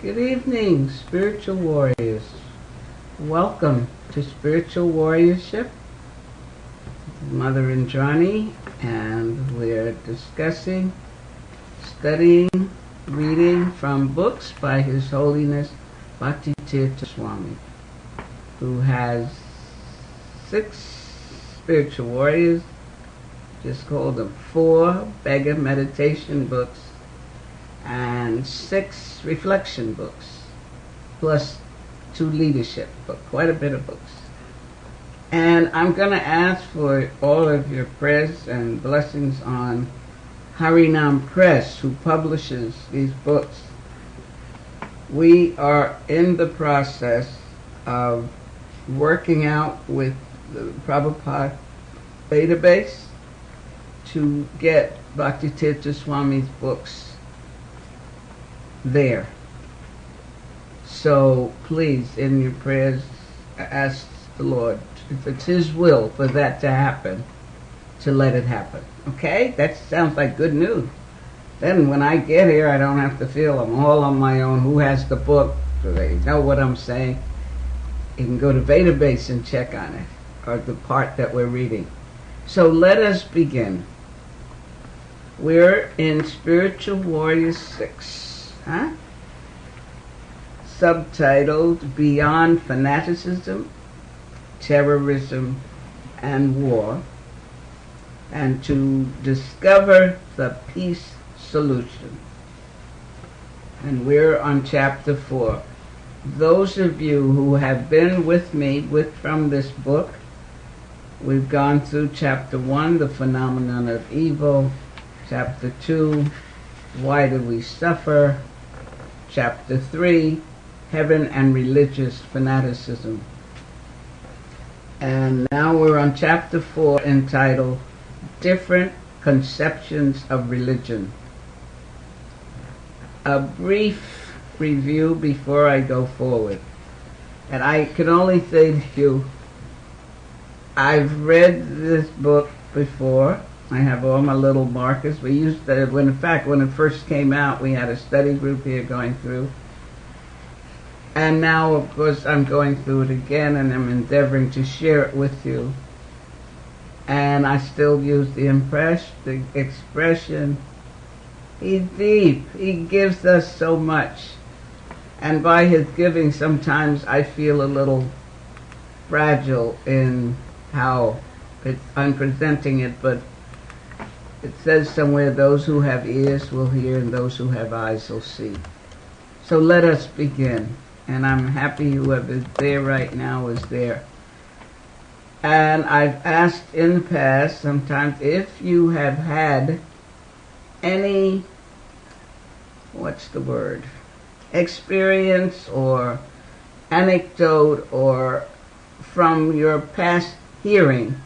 Good evening, spiritual warriors. Welcome to Spiritual Warriorship, Mother Indrani, and we're discussing, studying, reading from books by His Holiness Bhaktitirtha Swami, who has 6 spiritual warriors, just called them 4 beggar meditation books, and 6 reflection books, plus 2 leadership books, quite a bit of books. And I'm going to ask for all of your prayers and blessings on Harinam Press, who publishes these books. We are in the process of working out with the Prabhupada database to get Bhaktitirtha Swami's books there. So please, in your prayers, ask the Lord, if it's His will for that to happen, to let it happen. Okay? That sounds like good news. Then when I get here, I don't have to feel I'm all on my own. Who has the book? So they know what I'm saying. You can go to Database and check on it, or the part that we're reading. So let us begin. We're in Spiritual Warrior 6. Subtitled Beyond Fanaticism, Terrorism, and War, and to discover the peace solution. And we're on chapter 4. Those of you who have been with me from this book, we've gone through chapter 1, the phenomenon of evil, chapter 2, why do we suffer, chapter 3, heaven and religious fanaticism. And now we're on chapter 4, entitled Different Conceptions of Religion. A brief review before I go forward. And I can only say to you, I've read this book before. I have all my little markers. We used to, when it first came out, we had a study group here going through. And now, of course, I'm going through it again, and I'm endeavoring to share it with you. And I still use the expression, He's deep. He gives us so much. And by His giving, sometimes I feel a little fragile in how I'm presenting it, but it says somewhere, those who have ears will hear, and those who have eyes will see. So let us begin. And I'm happy whoever is there right now is there. And I've asked in the past, sometimes, if you have had any, experience or anecdote or from your past hearing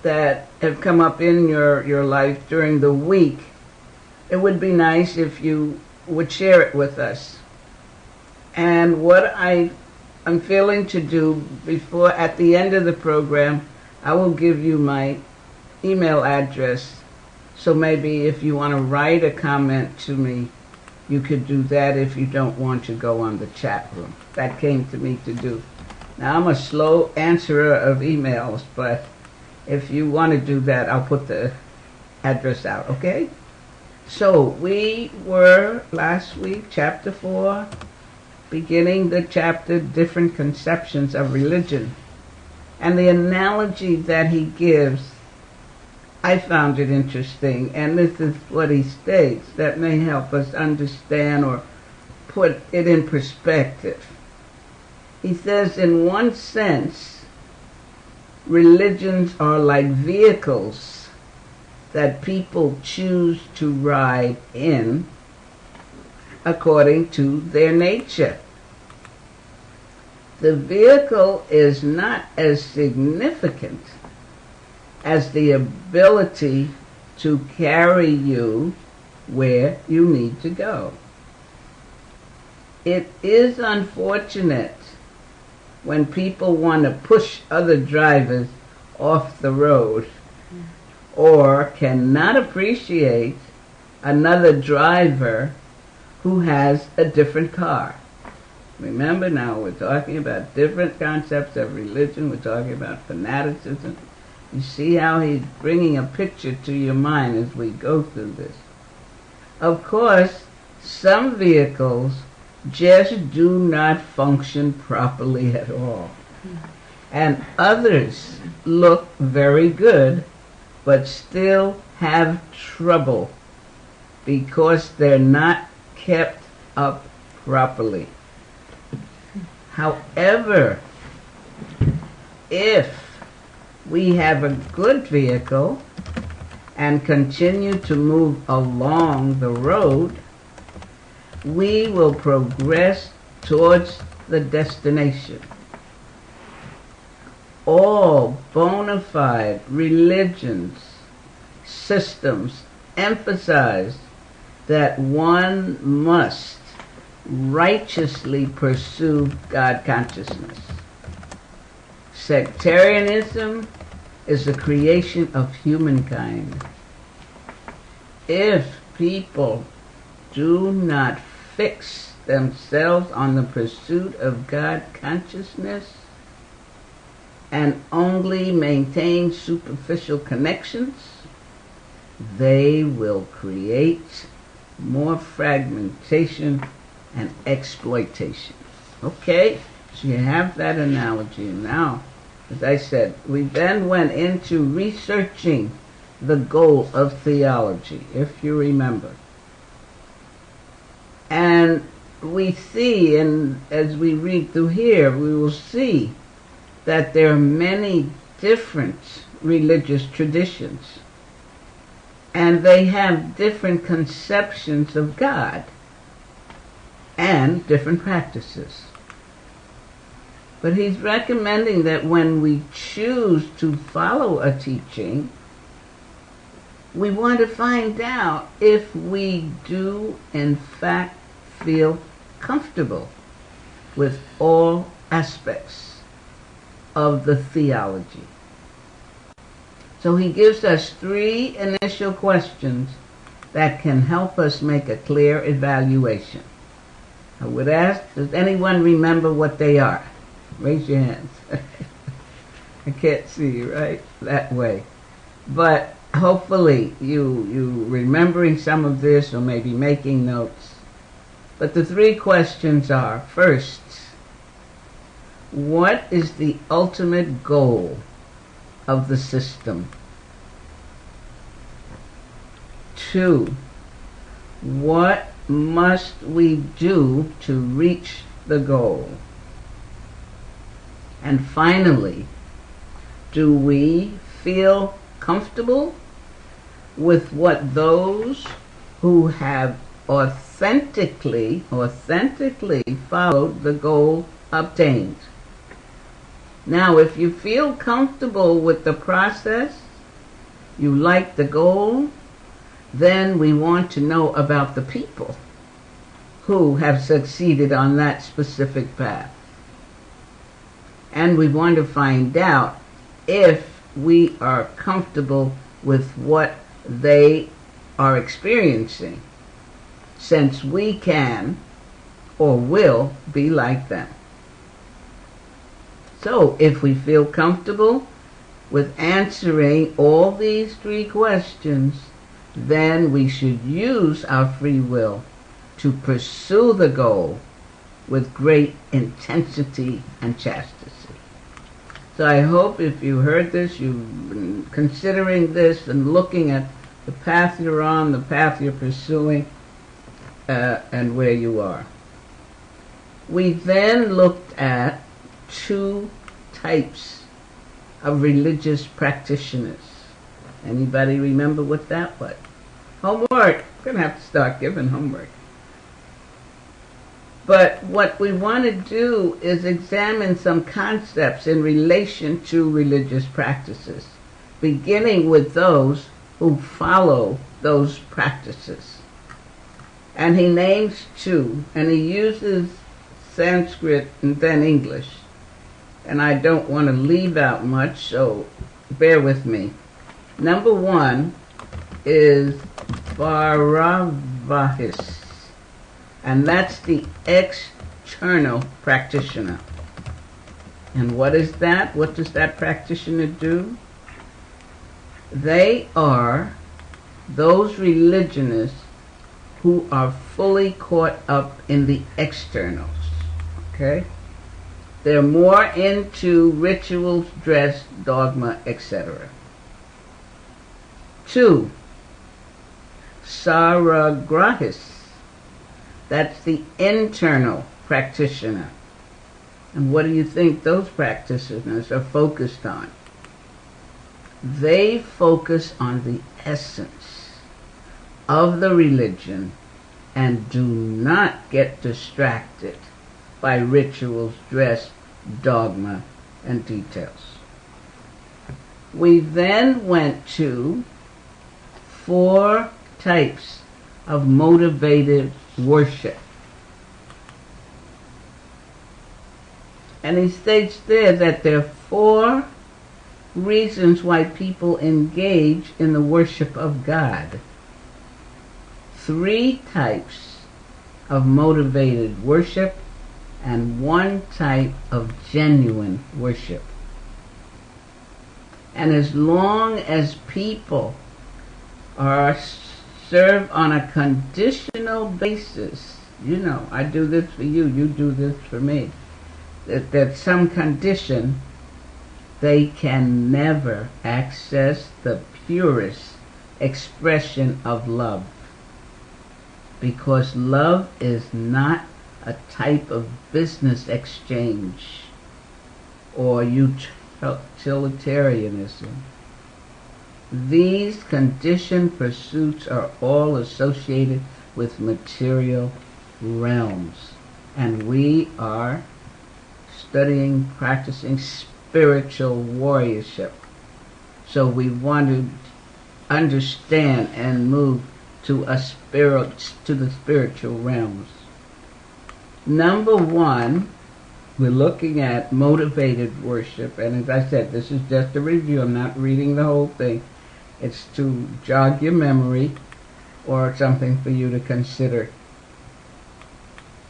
that have come up in your life during the week, it would be nice if you would share it with us. And what I'm feeling to do before, at the end of the program, I will give you my email address. So maybe if you want to write a comment to me, you could do that if you don't want to go on the chat room. That came to me to do. Now, I'm a slow answerer of emails, but if you want to do that, I'll put the address out, okay? So we were last week, chapter 4, beginning the chapter, Different Conceptions of Religion. And the analogy that he gives, I found it interesting, and this is what he states that may help us understand or put it in perspective. He says, in one sense, religions are like vehicles that people choose to ride in according to their nature. The vehicle is not as significant as the ability to carry you where you need to go. It is unfortunate when people want to push other drivers off the road or cannot appreciate another driver who has a different car. Remember now, we're talking about different concepts of religion. We're talking about fanaticism. You see how he's bringing a picture to your mind as we go through this. Of course, some vehicles just do not function properly at all. And others look very good, but still have trouble because they're not kept up properly. However, if we have a good vehicle and continue to move along the road, we will progress towards the destination. All bona fide religions, systems emphasize that one must righteously pursue God consciousness. Sectarianism is the creation of humankind. If people do not fix themselves on the pursuit of God consciousness and only maintain superficial connections, they will create more fragmentation and exploitation. Okay, so you have that analogy. Now, as I said, we then went into researching the goal of theology, if you remember. And we see, and as we read through here, we will see that there are many different religious traditions, and they have different conceptions of God and different practices. But he's recommending that when we choose to follow a teaching, we want to find out if we do in fact feel comfortable with all aspects of the theology. So he gives us 3 initial questions that can help us make a clear evaluation. I would ask, does anyone remember what they are? Raise your hands. I can't see you, right? That way. But hopefully you remembering some of this or maybe making notes. But the 3 questions are, first, what is the ultimate goal of the system? 2, what must we do to reach the goal? And finally, do we feel comfortable with what those who have authentically followed the goal obtained? Now, if you feel comfortable with the process, you like the goal, then we want to know about the people who have succeeded on that specific path. And we want to find out if we are comfortable with what they are experiencing, since we can or will be like them. So if we feel comfortable with answering all these 3 questions, then we should use our free will to pursue the goal with great intensity and chastity. So I hope if you heard this, you've been considering this and looking at the path you're on, the path you're pursuing, and where you are. We then looked at 2 types of religious practitioners. Anybody remember what that was? Homework. I'm going to have to start giving homework. But what we want to do is examine some concepts in relation to religious practices, beginning with those who follow those practices. And he names 2, and he uses Sanskrit and then English. And I don't want to leave out much, so bear with me. Number 1 is Bharavahis. And that's the external practitioner. And what is that? What does that practitioner do? They are those religionists who are fully caught up in the externals. Okay? They're more into rituals, dress, dogma, etc. 2. Saragrahis. That's the internal practitioner. And what do you think those practitioners are focused on? They focus on the essence of the religion and do not get distracted by rituals, dress, dogma, and details. We then went to 4 types of motivated worship. And he states there that there are 4 reasons why people engage in the worship of God. 3 types of motivated worship and 1 type of genuine worship. And as long as people are served on a conditional basis, you know, I do this for you, you do this for me, that some condition, they can never access the purest expression of love. Because love is not a type of business exchange or utilitarianism. These conditioned pursuits are all associated with material realms. And we are studying, practicing spiritual warriorship. So we want to understand and move to the spiritual realms. Number 1, we're looking at motivated worship, and as I said, this is just a review. I'm not reading the whole thing. It's to jog your memory or something for you to consider.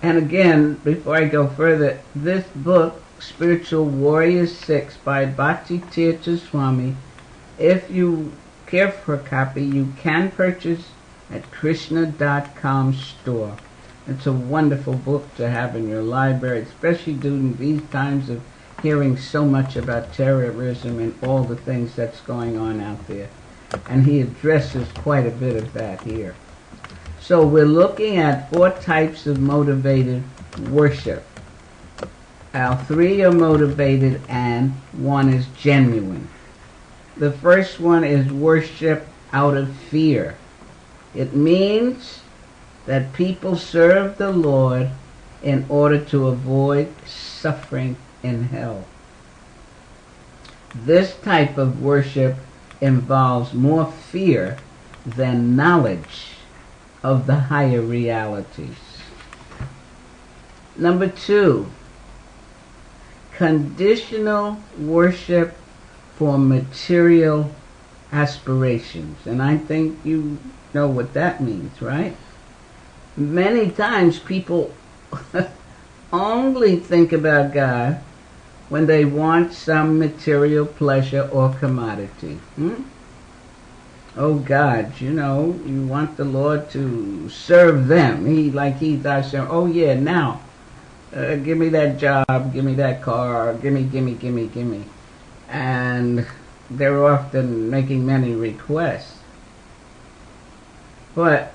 And again, before I go further, this book, Spiritual Warriors 6 by Bhakti Tirtha Swami, if you care for a copy, you can purchase at Krishna.com store. It's a wonderful book to have in your library, especially during these times of hearing so much about terrorism and all the things that's going on out there. And he addresses quite a bit of that here. So we're looking at 4 types of motivated worship. Our 3 are motivated and 1 is genuine. The first one is worship out of fear. It means that people serve the Lord in order to avoid suffering in hell. This type of worship involves more fear than knowledge of the higher realities. Number 2, conditional worship for material aspirations. And I think you know what that means, right? Many times people only think about God when they want some material pleasure or commodity. Oh God, you know, you want the Lord to serve them. He's thy servant. Oh yeah, now, give me that job, give me that car, give me. And they're often making many requests. But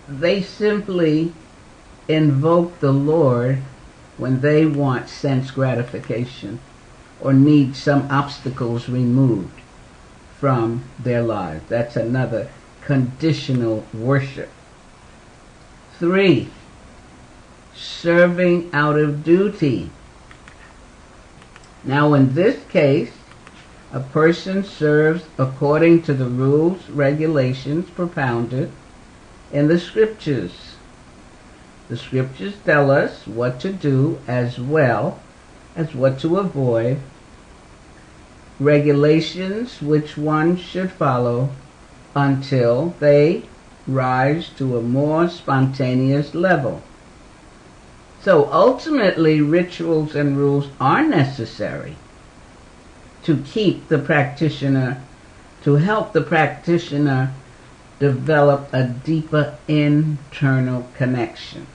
they simply invoke the Lord when they want sense gratification or need some obstacles removed from their lives. That's another conditional worship. 3, serving out of duty. Now in this case, a person serves according to the rules, regulations propounded in the scriptures. The scriptures tell us what to do as well as what to avoid, regulations which one should follow until they rise to a more spontaneous level. So ultimately, rituals and rules are necessary to keep the practitioner, to help the practitioner develop a deeper internal connection.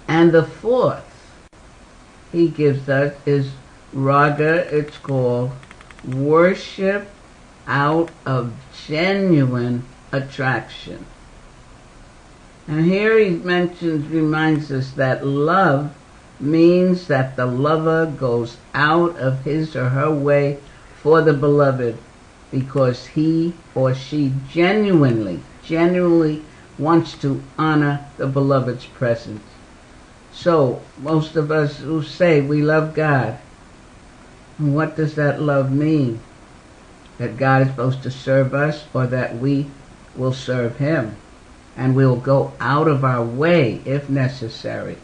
And the fourth he gives us is raga. It's called worship out of genuine attraction. And here he reminds us that love means that the lover goes out of his or her way for the beloved because he or she genuinely wants to honor the beloved's presence. So most of us who say we love God, what does that love mean? That God is supposed to serve us, or that we will serve him and we'll go out of our way if necessary.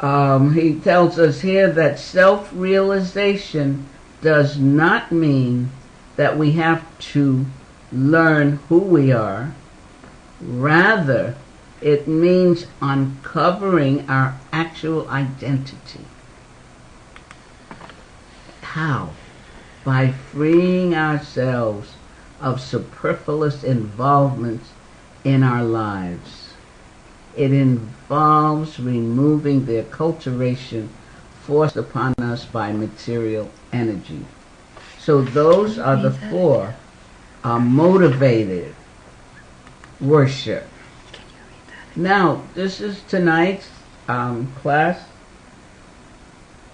He tells us here that self-realization does not mean that we have to learn who we are. Rather, it means uncovering our actual identity. How? By freeing ourselves of superfluous involvements in our lives. It involves removing the acculturation forced upon us by material energy. So those are the four motivated worship. Now, this is tonight's class.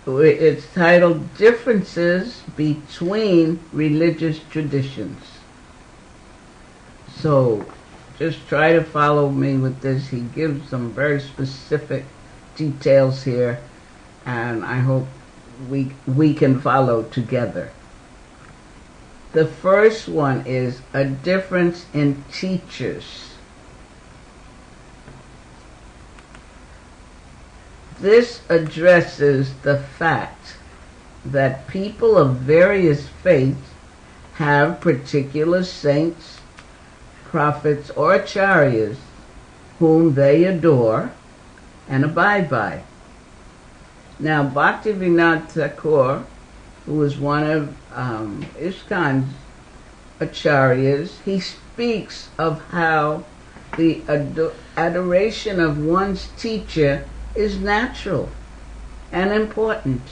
It's titled Differences Between Religious Traditions. So just try to follow me with this. He gives some very specific details here, and I hope we can follow together. The first one is a difference in teachers. This addresses the fact that people of various faiths have particular saints, prophets, or acharyas whom they adore and abide by. Now, Bhaktivinoda Thakur, who was one of ISKCON's acharyas, he speaks of how the adoration of one's teacher is natural and important.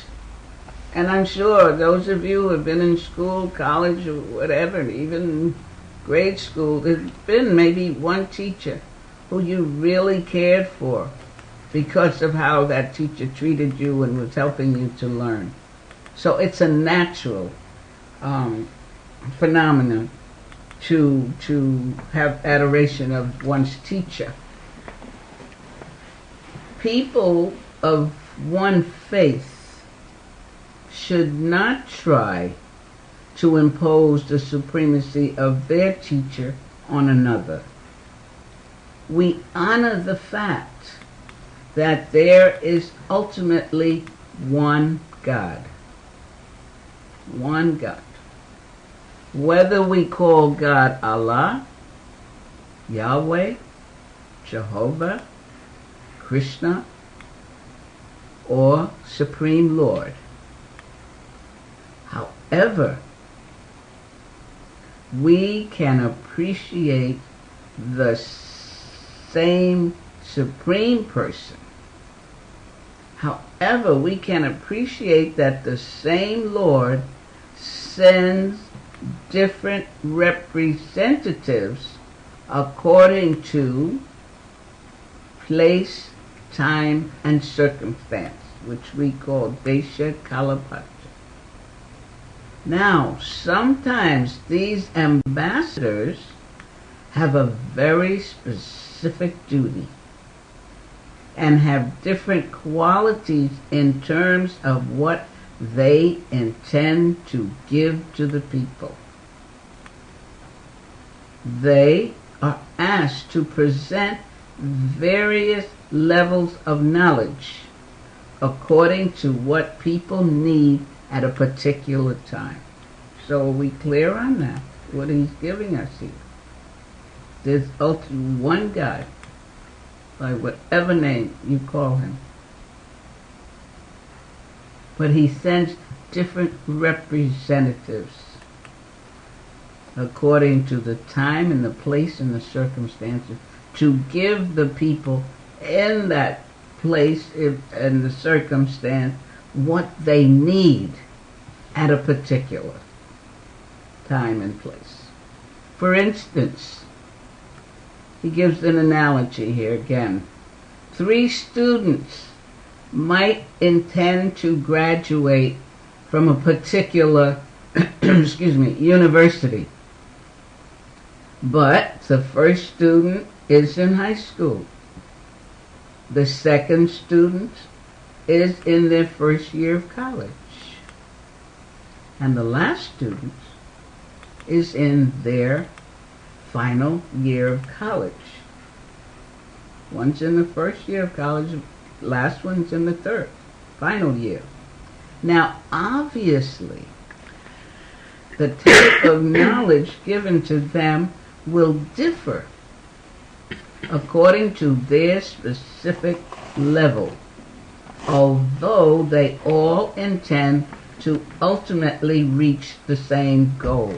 And I'm sure those of you who have been in school, college, or whatever, even grade school, there's been maybe one teacher who you really cared for because of how that teacher treated you and was helping you to learn. So it's a natural phenomenon to have adoration of one's teacher. People of one faith should not try to impose the supremacy of their teacher on another. We honor the fact that there is ultimately one God. One God. Whether we call God Allah, Yahweh, Jehovah, Krishna, or Supreme Lord. However, we can appreciate the same Supreme Person. However, we can appreciate that the same Lord sends different representatives according to place, time, and circumstance, which we call Desha Kalapatra. Now, sometimes these ambassadors have a very specific duty and have different qualities in terms of what they intend to give to the people. They are asked to present various levels of knowledge according to what people need at a particular time. So are we clear on that, what he's giving us here? There's ultimately one God, by whatever name you call him. But he sends different representatives according to the time and the place and the circumstances to give the people in that place and the circumstance what they need at a particular time and place. For instance, he gives an analogy here again. 3 students might intend to graduate from a particular university. But the first student is in high school. The second student is in their first year of college. And the last student is in their final year of college. One's in the first year of college, last one's in the third, final year. Now, obviously, the type of knowledge given to them will differ according to their specific level, although they all intend to ultimately reach the same goal.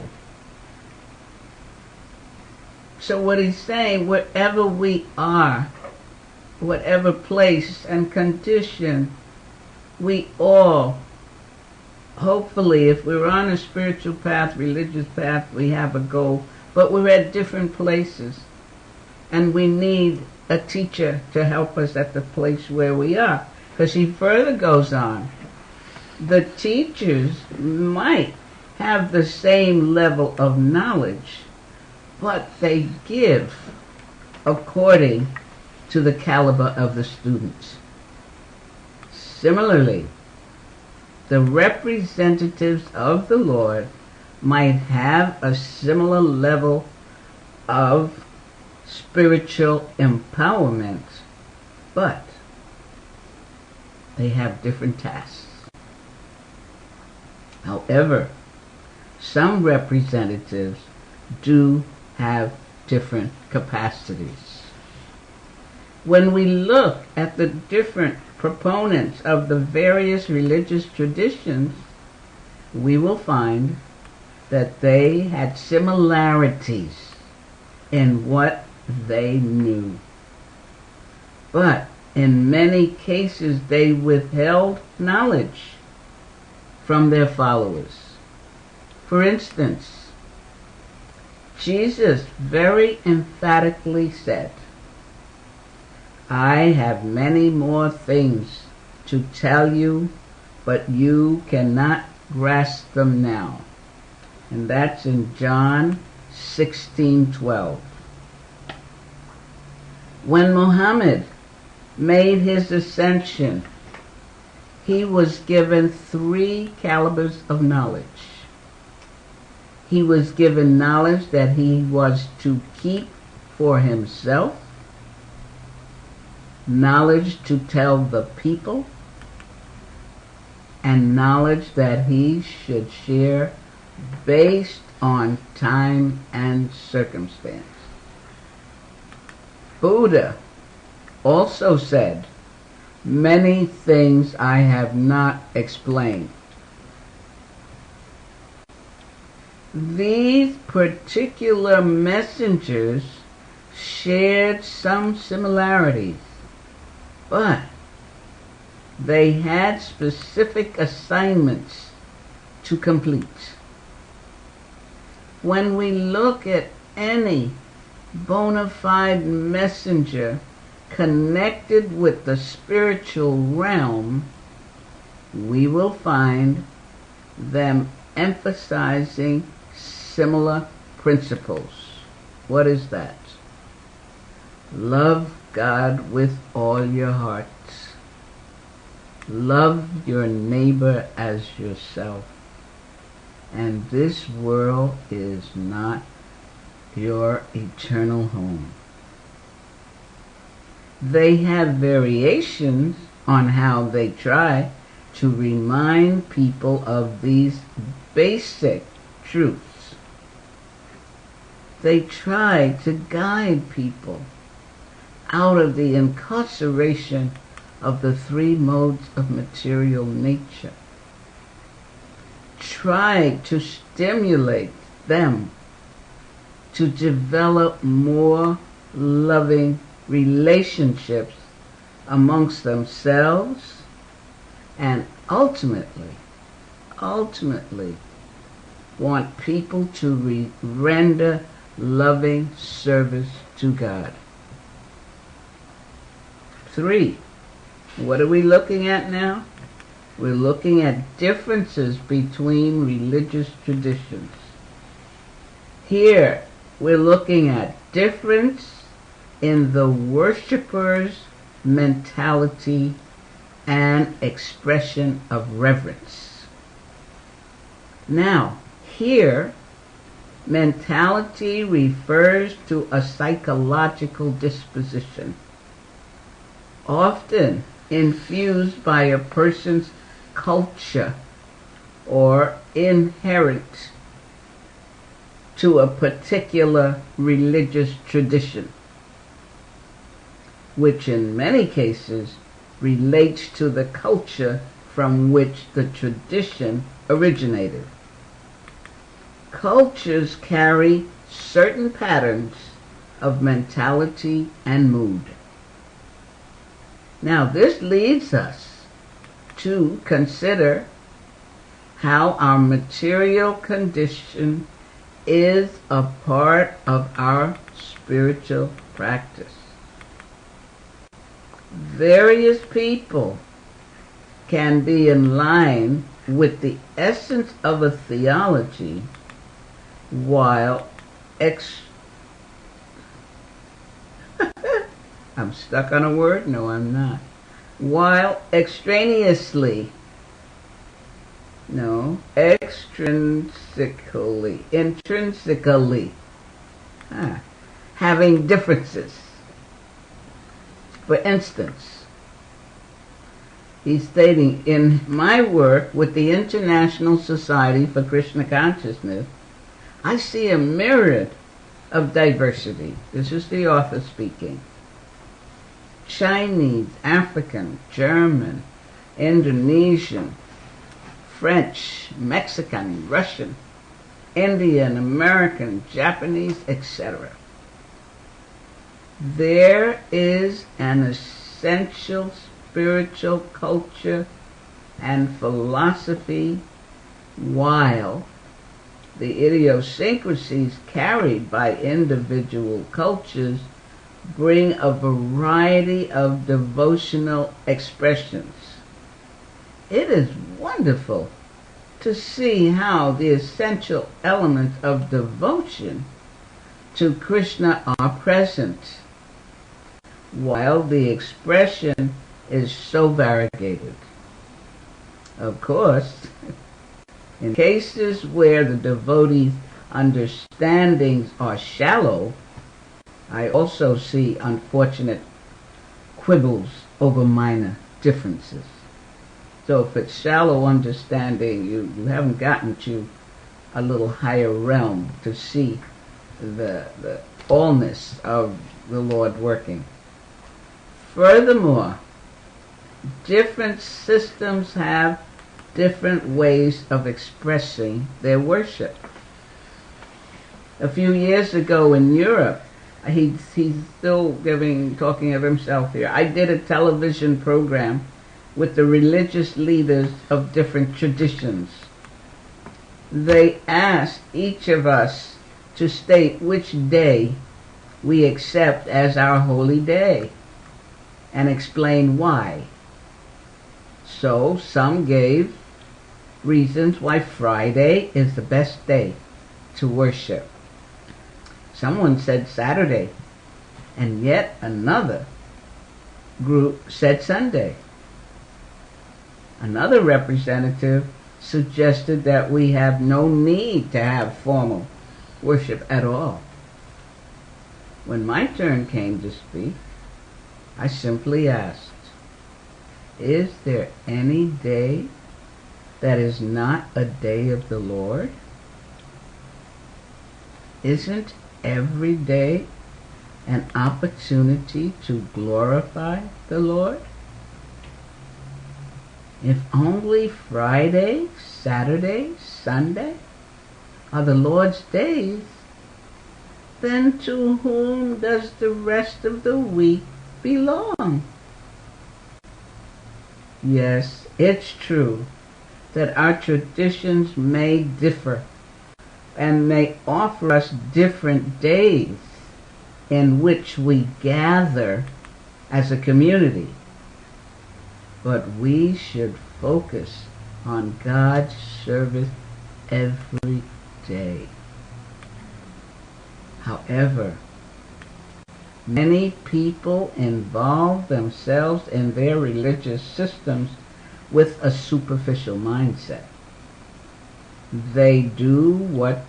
So what he's saying, wherever we are, whatever place and condition, we all, hopefully, if we're on a spiritual path, religious path, we have a goal, but we're at different places, and we need a teacher to help us at the place where we are. Because he further goes on, the teachers might have the same level of knowledge, but they give according to the caliber of the students. Similarly, the representatives of the Lord might have a similar level of spiritual empowerment, but they have different tasks. However, some representatives do have different capacities. When we look at the different proponents of the various religious traditions, we will find that they had similarities in what they knew. But in many cases, they withheld knowledge from their followers. For instance, Jesus very emphatically said, "I have many more things to tell you, but you cannot grasp them now." And that's in John 16:12. When Muhammad made his ascension, he was given 3 calibers of knowledge. He was given knowledge that he was to keep for himself, knowledge to tell the people, and knowledge that he should share based on time and circumstance. Buddha also said, "Many things I have not explained." These particular messengers shared some similarities, but they had specific assignments to complete. When we look at any bona fide messenger connected with the spiritual realm, we will find them emphasizing similar principles. What is that? Love God with all your heart. Love your neighbor as yourself. And this world is not your eternal home. They have variations on how they try to remind people of these basic truths. They try to guide people out of the incarceration of the three modes of material nature. Try to stimulate them to develop more loving relationships amongst themselves and ultimately want people to render loving service to God. 3. What are we looking at now? We're looking at differences between religious traditions. Here, we're looking at difference in the worshiper's mentality and expression of reverence. Now, here, mentality refers to a psychological disposition, often infused by a person's culture or inherent to a particular religious tradition, which in many cases relates to the culture from which the tradition originated. Cultures carry certain patterns of mentality and mood. Now, this leads us to consider how our material condition is a part of our spiritual practice. Various people can be in line with the essence of a theology while I'm stuck on a word? No, I'm not. While extraneously, intrinsically, having differences. For instance, he's stating, in my work with the International Society for Krishna Consciousness, I see a myriad of diversity. This is the author speaking. Chinese, African, German, Indonesian, French, Mexican, Russian, Indian, American, Japanese, etc. There is an essential spiritual culture and philosophy, while the idiosyncrasies carried by individual cultures bring a variety of devotional expressions. It is wonderful to see how the essential elements of devotion to Krishna are present, while the expression is so variegated. Of course, in cases where the devotee's understandings are shallow, I also see unfortunate quibbles over minor differences. So if it's shallow understanding, you haven't gotten to a little higher realm to see the allness of the Lord working. Furthermore, different systems have different ways of expressing their worship. A few years ago in Europe, he's still talking of himself here. I did a television program with the religious leaders of different traditions. They asked each of us to state which day we accept as our holy day and explain why. So some gave reasons why Friday is the best day to worship. Someone said Saturday, and yet another group said Sunday. Another representative suggested that we have no need to have formal worship at all. When my turn came to speak, I simply asked, is there any day that is not a day of the Lord? Isn't every day an opportunity to glorify the Lord? If only Friday, Saturday, Sunday are the Lord's days, then to whom does the rest of the week belong? Yes, it's true that our traditions may differ and may offer us different days in which we gather as a community. But we should focus on God's service every day. However, many people involve themselves in their religious systems with a superficial mindset. They do what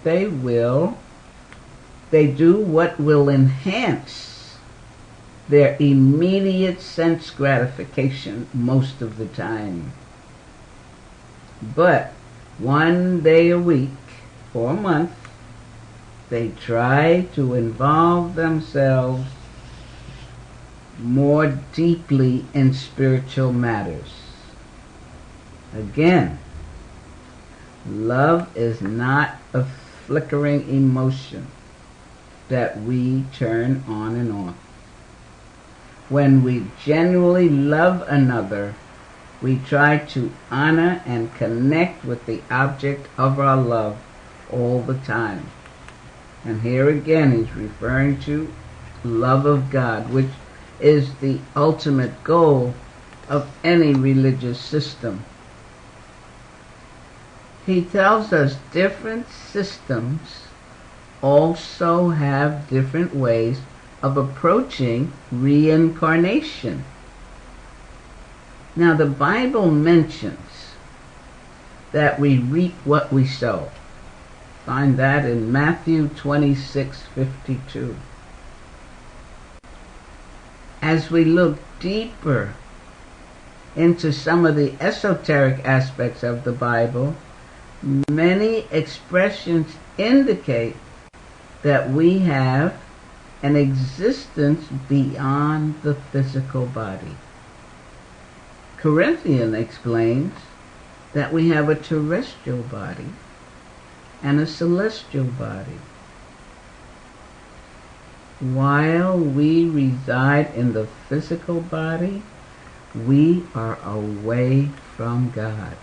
will enhance their immediate sense gratification most of the time. But one day a week or a month, they try to involve themselves more deeply in spiritual matters. Again, love is not a flickering emotion that we turn on and off. When we genuinely love another, we try to honor and connect with the object of our love all the time. And here again he's referring to love of God, which is the ultimate goal of any religious system. He tells us different systems also have different ways of approaching reincarnation. Now the Bible mentions that we reap what we sow. Find that in Matthew 26:52. As we look deeper into some of the esoteric aspects of the Bible, many expressions indicate that we have an existence beyond the physical body. Corinthian explains that we have a terrestrial body and a celestial body. While we reside in the physical body, we are away from God.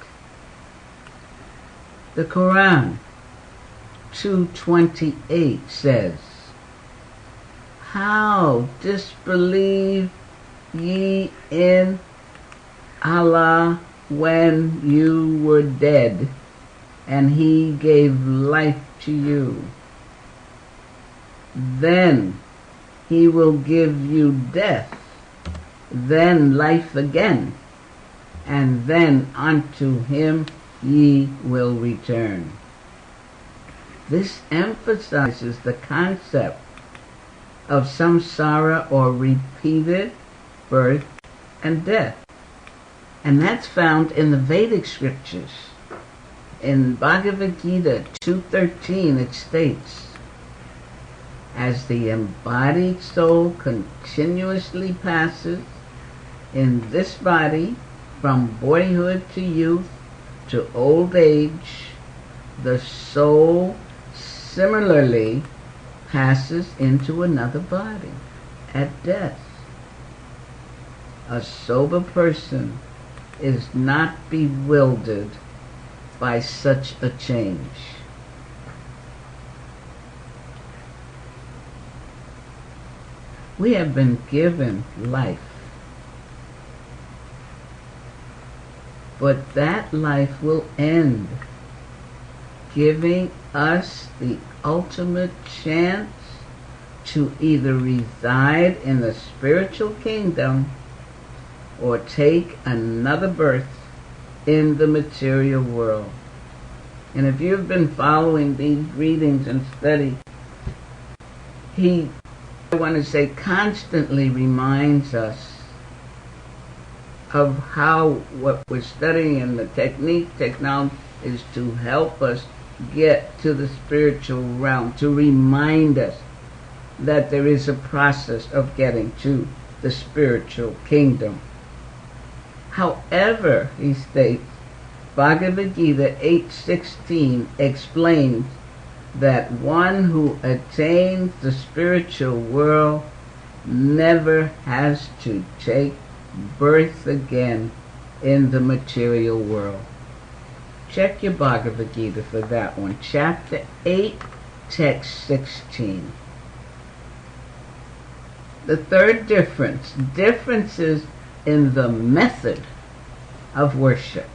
The Quran 2:28 says, "How disbelieve ye in Allah when you were dead, and He gave life to you? Then He will give you death, then life again, and then unto Him ye will return." This emphasizes the concept of samsara, or repeated birth and death. And that's found in the Vedic scriptures. In Bhagavad Gita 2:13 it states, "As the embodied soul continuously passes in this body from boyhood to youth to old age, the soul similarly passes into another body at death." A sober person is not bewildered by such a change. We have been given life, but that life will end, giving us the ultimate chance to either reside in the spiritual kingdom or take another birth in the material world. And if you've been following these readings and study, he, I want to say, constantly reminds us of how what we're studying in the technology is to help us get to the spiritual realm, to remind us that there is a process of getting to the spiritual kingdom. However, he states, Bhagavad Gita 8:16 explains that one who attains the spiritual world never has to take birth again in the material world. Check your Bhagavad Gita for that one. Chapter 8, text 16. The third difference, differences in the method of worship.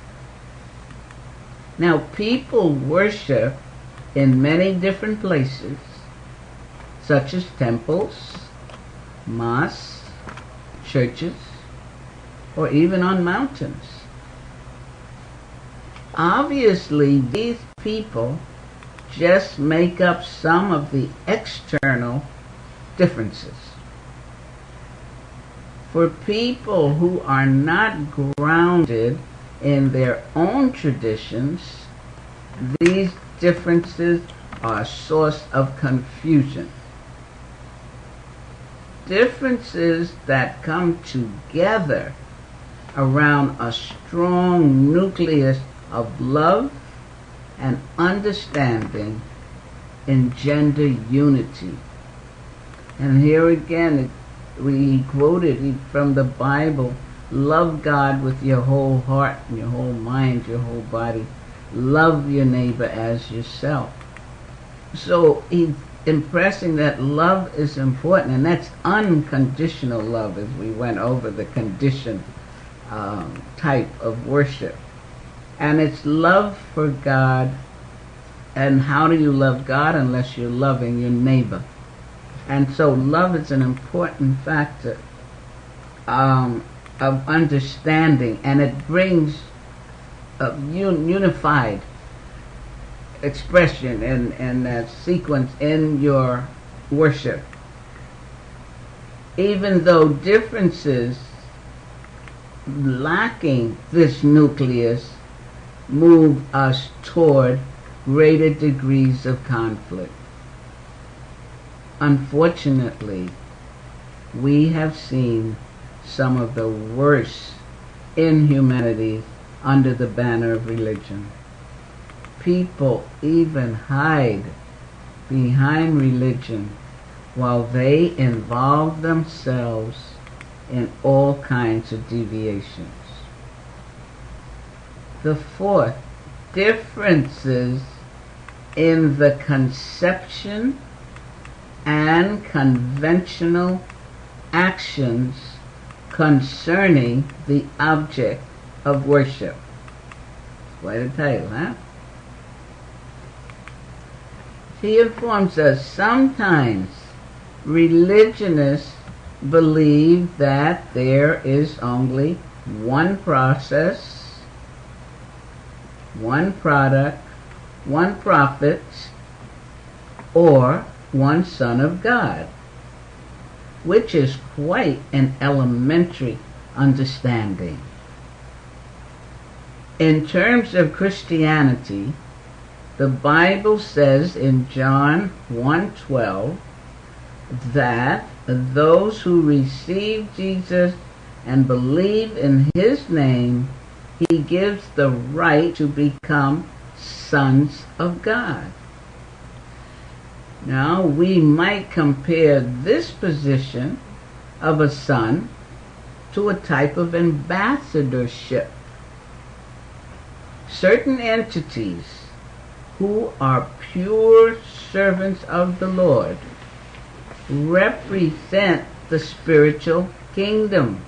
Now, people worship in many different places, such as temples, mosques, churches, or even on mountains. Obviously, these people just make up some of the external differences. For people who are not grounded in their own traditions, these differences are a source of confusion. Differences that come together around a strong nucleus of love and understanding engender unity. And here again, we quoted from the Bible, love God with your whole heart, your whole mind, your whole body. Love your neighbor as yourself. So he's impressing that love is important, and that's unconditional love, as we went over the conditioned type of worship. And it's love for God. And how do you love God unless you're loving your neighbor? And so love is an important factor of understanding, and it brings a unified expression and sequence in your worship. Even though differences lacking this nucleus move us toward greater degrees of conflict. Unfortunately, we have seen some of the worst inhumanities under the banner of religion. People even hide behind religion while they involve themselves in all kinds of deviations. The fourth, differences in the conception and conventional actions concerning the object of worship. Quite a title, huh? He informs us sometimes religionists believe that there is only one process, one product, one prophet, or one Son of God, which is quite an elementary understanding. In terms of Christianity, the Bible says in John 1:12 that those who receive Jesus and believe in his name, he gives the right to become sons of God. Now, we might compare this position of a son to a type of ambassadorship. Certain entities who are pure servants of the Lord represent the spiritual kingdom.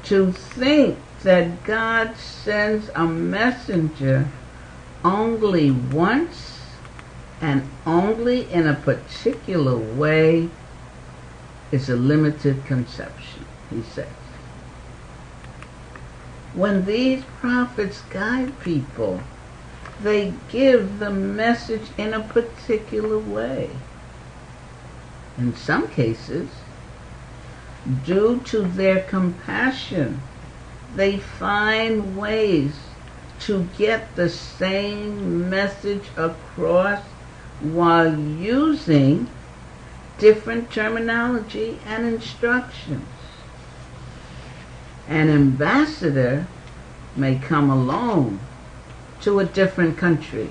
To think that God sends a messenger only once and only in a particular way is a limited conception, he says. When these prophets guide people, they give the message in a particular way. In some cases, due to their compassion, they find ways to get the same message across while using different terminology and instructions. An ambassador may come alone to a different country,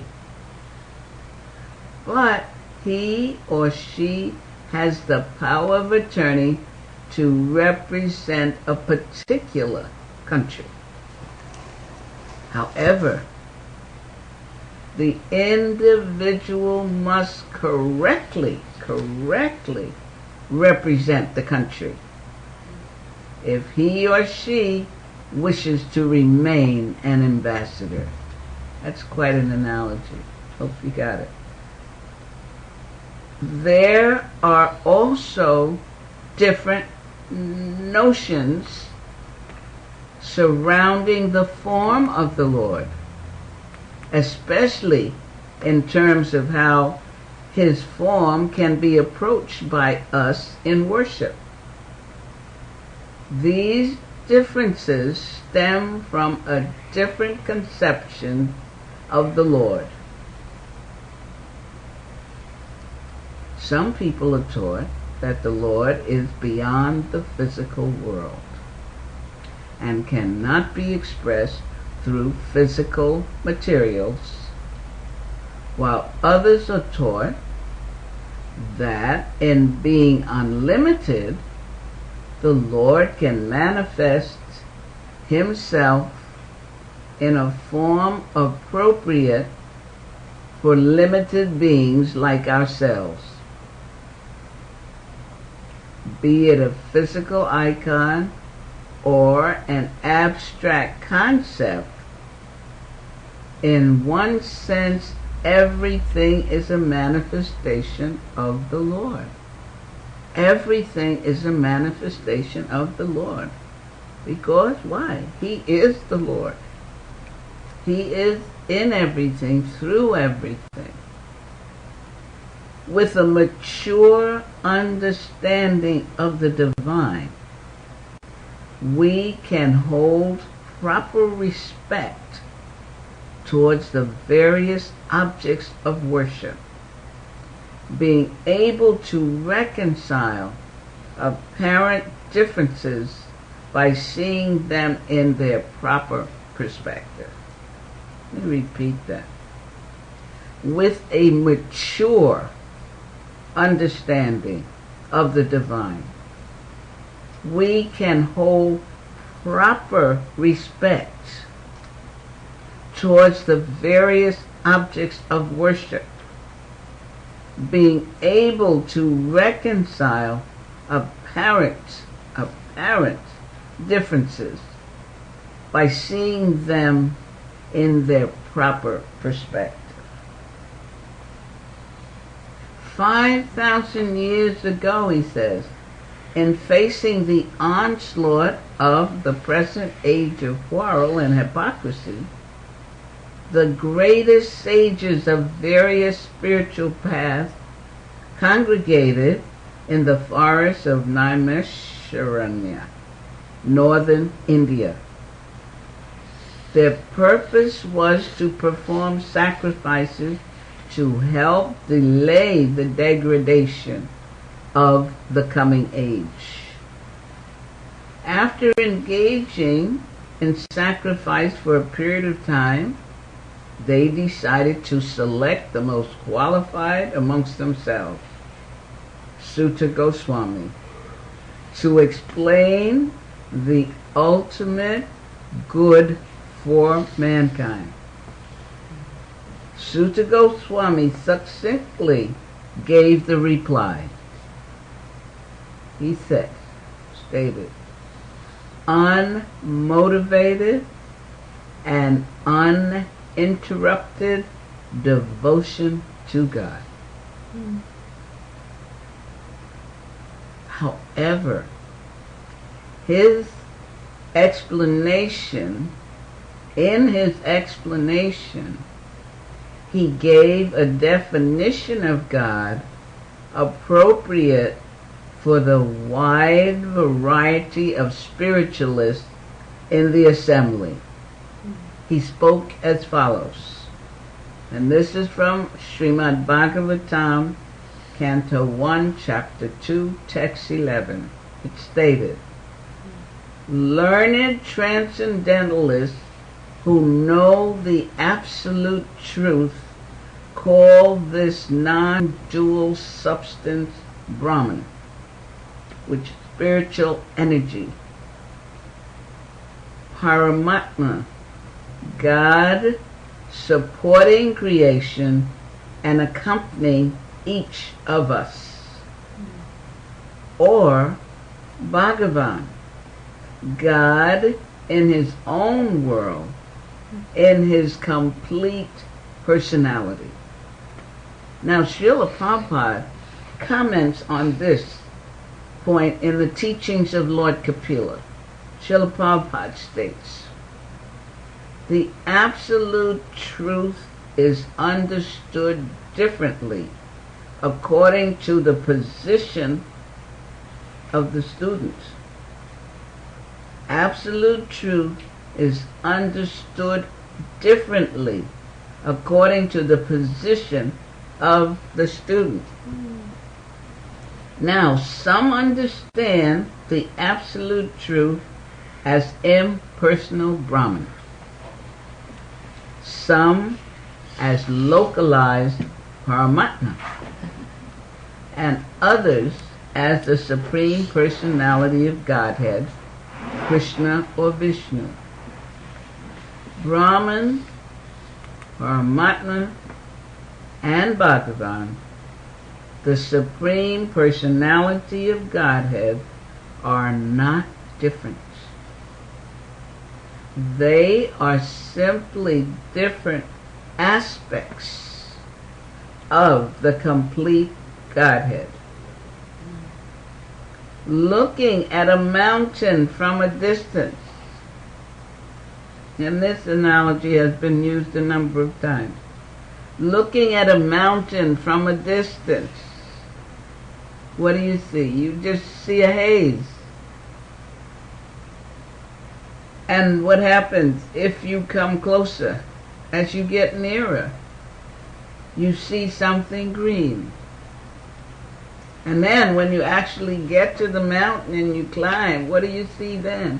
but he or she has the power of attorney to represent a particular country. However, the individual must correctly represent the country if he or she wishes to remain an ambassador. That's quite an analogy. Hope you got it. There are also different notions surrounding the form of the Lord, especially in terms of how his form can be approached by us in worship. These differences stem from a different conception of the Lord. Some people are taught that the Lord is beyond the physical world and cannot be expressed through physical materials, while others are taught that in being unlimited, the Lord can manifest himself in a form appropriate for limited beings like ourselves, be it a physical icon or an abstract concept. In one sense, everything is a manifestation of the Lord. Everything is a manifestation of the Lord. Because why? He is the Lord. He is in everything, through everything. With a mature understanding of the divine, we can hold proper respect towards the various objects of worship, being able to reconcile apparent differences by seeing them in their proper perspective. Let me repeat that. With a mature understanding of the divine, we can hold proper respect towards the various objects of worship, being able to reconcile apparent differences by seeing them in their proper perspective. 5,000 years ago, he says, in facing the onslaught of the present age of quarrel and hypocrisy, the greatest sages of various spiritual paths congregated in the forests of Naimisharanya, northern India. Their purpose was to perform sacrifices to help delay the degradation of the coming age. After engaging in sacrifice for a period of time, they decided to select the most qualified amongst themselves, Suta Goswami, to explain the ultimate good for mankind. Suta Goswami succinctly gave the reply. He stated, unmotivated and uninterrupted devotion to God. However, in his explanation, he gave a definition of God appropriate for the wide variety of spiritualists in the assembly. He spoke as follows, and this is from Srimad Bhagavatam Canto 1, Chapter 2, Text 11. It stated, learned transcendentalists who know the absolute truth call this non-dual substance Brahman, which is spiritual energy, Paramatma, God supporting creation and accompanying each of us, or Bhagavan, God in his own world, in his complete personality. Now, Srila Prabhupada comments on this point in the teachings of Lord Kapila. Srila Prabhupada states, the absolute truth is understood differently according to the position of the students. Absolute truth is understood differently according to the position of the student. Now, some understand the absolute truth as impersonal Brahman, some as localized Paramatma, and others as the Supreme Personality of Godhead, Krishna or Vishnu. Brahman, Paramatma, and Bhagavan, the Supreme Personality of Godhead, are not different. They are simply different aspects of the complete Godhead. Looking at a mountain from a distance, and this analogy has been used a number of times. Looking at a mountain from a distance, what do you see? You just see a haze. And what happens if you come closer? As you get nearer, you see something green. And then when you actually get to the mountain and you climb, what do you see then?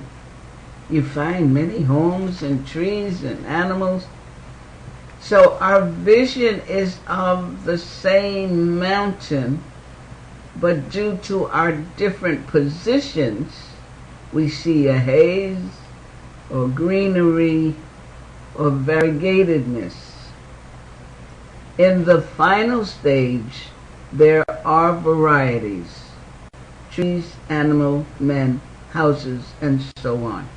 You find many homes and trees and animals. So our vision is of the same mountain, but due to our different positions, we see a haze or greenery or variegatedness. In the final stage, there are varieties: trees, animal, men, houses, and so on.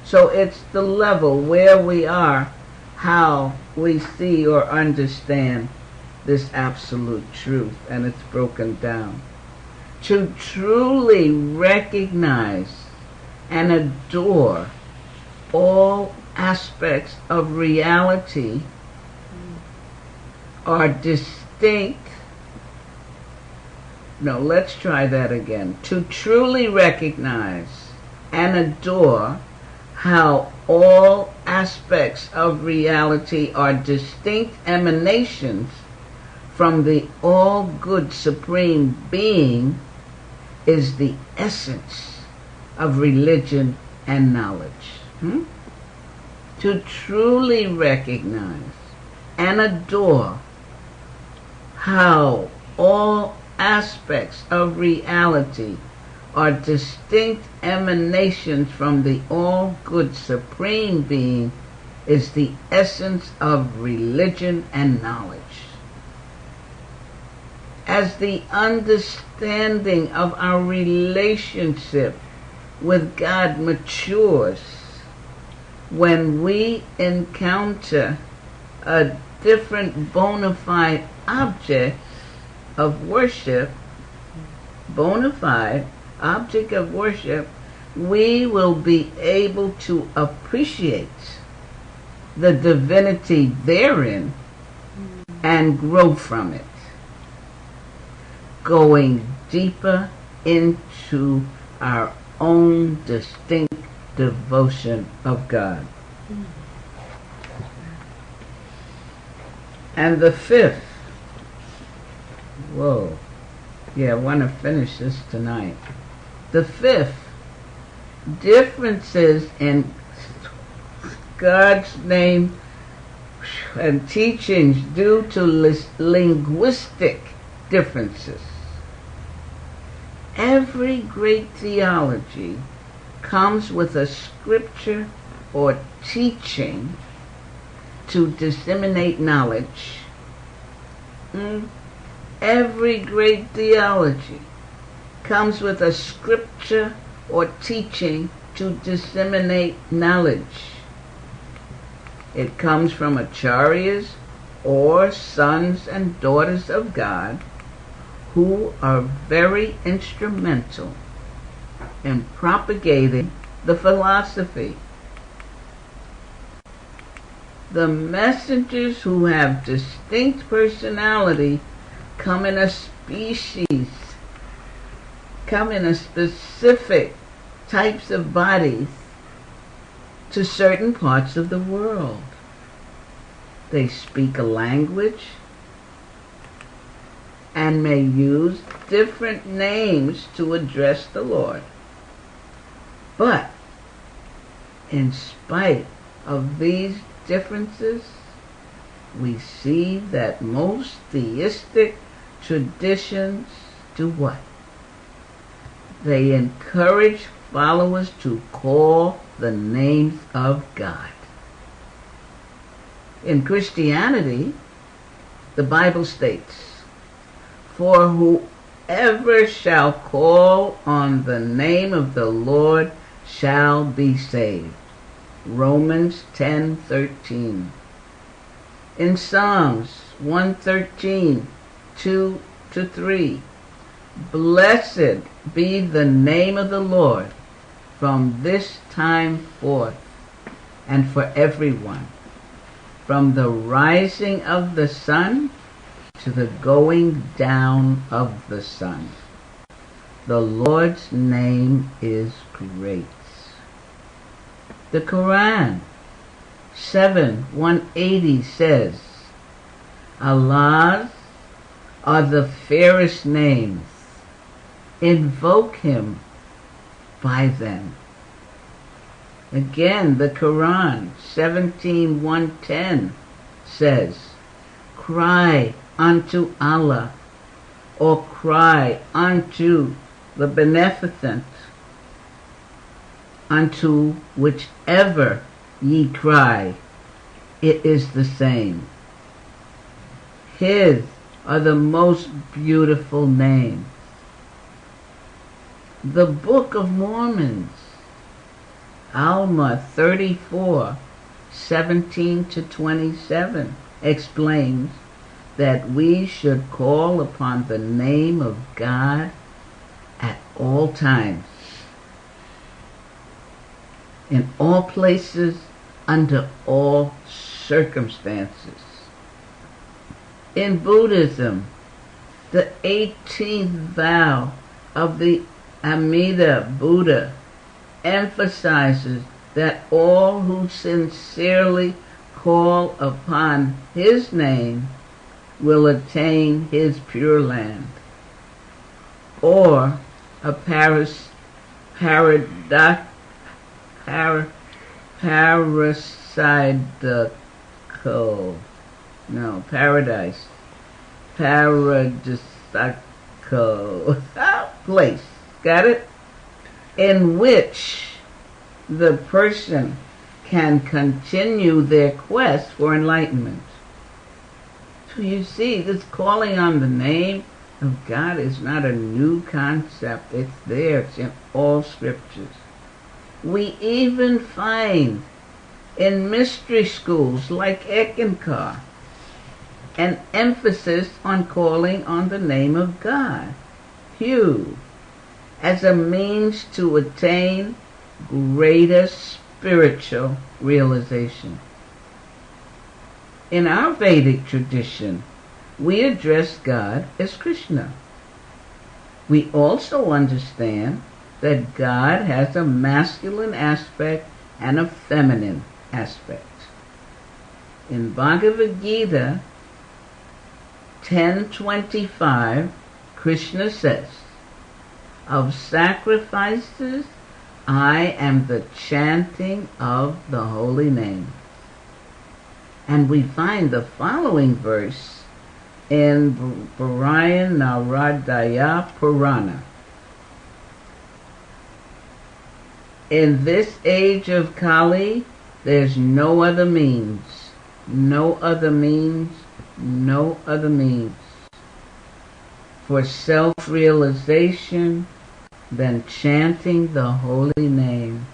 So it's the level where we are, how we see or understand this absolute truth, and it's broken down. To truly recognize and adore all aspects of reality are distinct. No, let's try that again. To truly recognize and adore how all aspects of reality are distinct emanations from the all-good Supreme Being is the essence of religion and knowledge. To truly recognize and adore how all aspects of reality are distinct emanations from the all-good Supreme Being is the essence of religion and knowledge. As the understanding of our relationship with God matures, when we encounter a different bona fide object of worship, we will be able to appreciate the divinity therein and grow from it, going deeper into our own distinct devotion of God. And the fifth Whoa. Yeah, I want to finish this tonight. The fifth, differences in God's name and teachings due to linguistic differences. Every great theology comes with a scripture or teaching to disseminate knowledge. Every great theology comes with a scripture or teaching to disseminate knowledge. It comes from acharyas or sons and daughters of God who are very instrumental in propagating the philosophy. The messengers who have distinct personality come in a specific types of bodies to certain parts of the world. They speak a language and may use different names to address the Lord. But in spite of these differences, we see that most theistic traditions do what? They encourage followers to call the names of God. In Christianity, the Bible states, "For whoever shall call on the name of the Lord shall be saved." Romans 10:13. In Psalms 113, 2-3, "Blessed be the name of the Lord from this time forth and for everyone, from the rising of the sun to the going down of the sun. The Lord's name is great." The Quran 7:180 says, "Allah's are the fairest names. Invoke him by them." Again, the Quran 17:110 says, "Cry unto Allah, or cry unto the Beneficent, unto whichever ye cry, it is the same. His are the most beautiful names." The Book of Mormon, Alma 34:17-27, explains that we should call upon the name of God at all times, in all places, under all circumstances. In Buddhism, the 18th vow of the Amida Buddha emphasizes that all who sincerely call upon his name will attain his pure land, or a parasitical, place, got it? In which the person can continue their quest for enlightenment. So you see, this calling on the name of God is not a new concept. It's there. It's in all scriptures. We even find in mystery schools like Eckankar an emphasis on calling on the name of God, Hugh, as a means to attain greater spiritual realization. In our Vedic tradition, we address God as Krishna. We also understand that God has a masculine aspect and a feminine aspect. In Bhagavad Gita 10:25, Krishna says, "Of sacrifices, I am the chanting of the holy name." And we find the following verse in Brahmana Naradaya Purana. In this age of Kali, there's no other means, no other means, no other means for self-realization than chanting the holy name,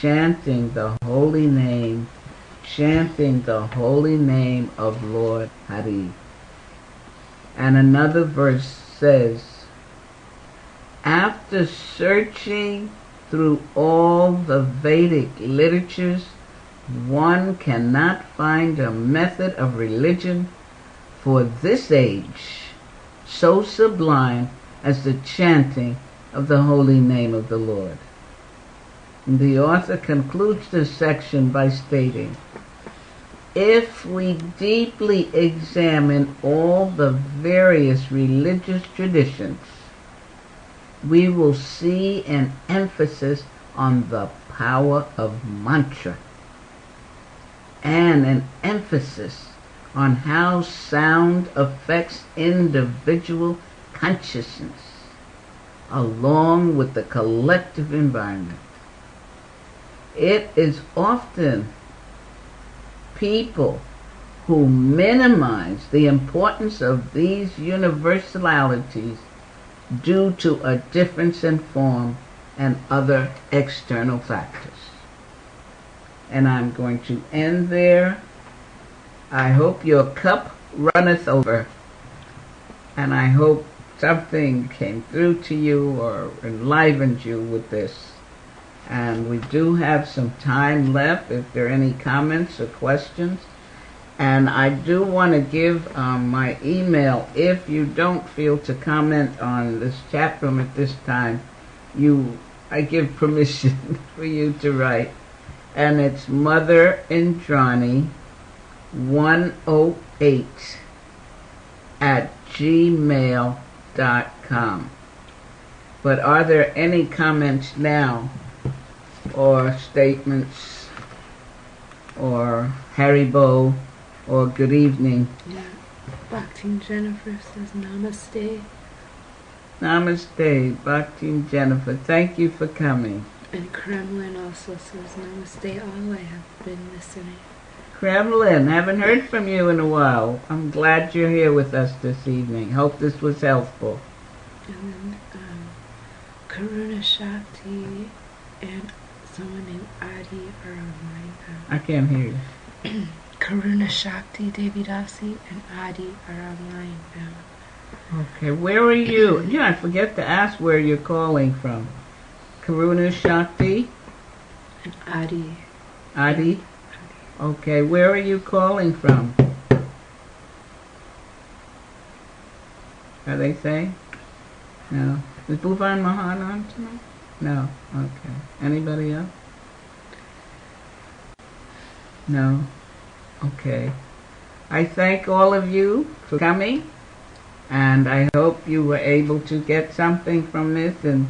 chanting the holy name, chanting the holy name of Lord Hari. And another verse says, after searching through all the Vedic literatures, one cannot find a method of religion for this age so sublime as the chanting of the holy name of the Lord. And the author concludes this section by stating, if we deeply examine all the various religious traditions, we will see an emphasis on the power of mantra and an emphasis on how sound affects individual consciousness along with the collective environment. It is often people who minimize the importance of these universalities due to a difference in form and other external factors. And I'm going to end there. I hope your cup runneth over, and I hope something came through to you or enlivened you with this. And we do have some time left if there are any comments or questions. And I do want to give my email. If you don't feel to comment on this chat room at this time, I give permission for you to write. And it's motherindrani108@gmail.com. But are there any comments now, or statements, or Haribo, or good evening? Yeah. Bhakti Jennifer says namaste. Namaste, Bhakti Jennifer. Thank you for coming. And Kremlin also says namaste all. I have been listening. Kremlin, haven't heard from you in a while. I'm glad you're here with us this evening. Hope this was helpful. And then Karuna Shakti and someone named Adi are online now. I can't hear you. Karuna Shakti Devidasi and Adi are online now. Okay, where are you? Yeah, I forget to ask where you're calling from. Karuna Shakti? And Adi. Adi? Okay, where are you calling from? Are they saying? No. Is Bhuvan Mahan on tonight? No. Okay. Anybody else? No. Okay. I thank all of you for coming, and I hope you were able to get something from this and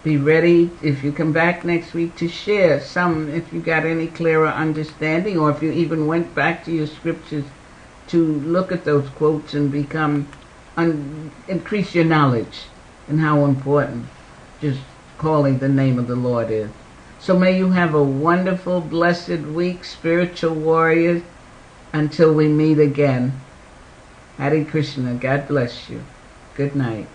be ready if you come back next week to share some, if you got any clearer understanding, or if you even went back to your scriptures to look at those quotes and increase your knowledge and how important just calling the name of the Lord is. So may you have a wonderful, blessed week, spiritual warriors, until we meet again. Hare Krishna. God bless you. Good night.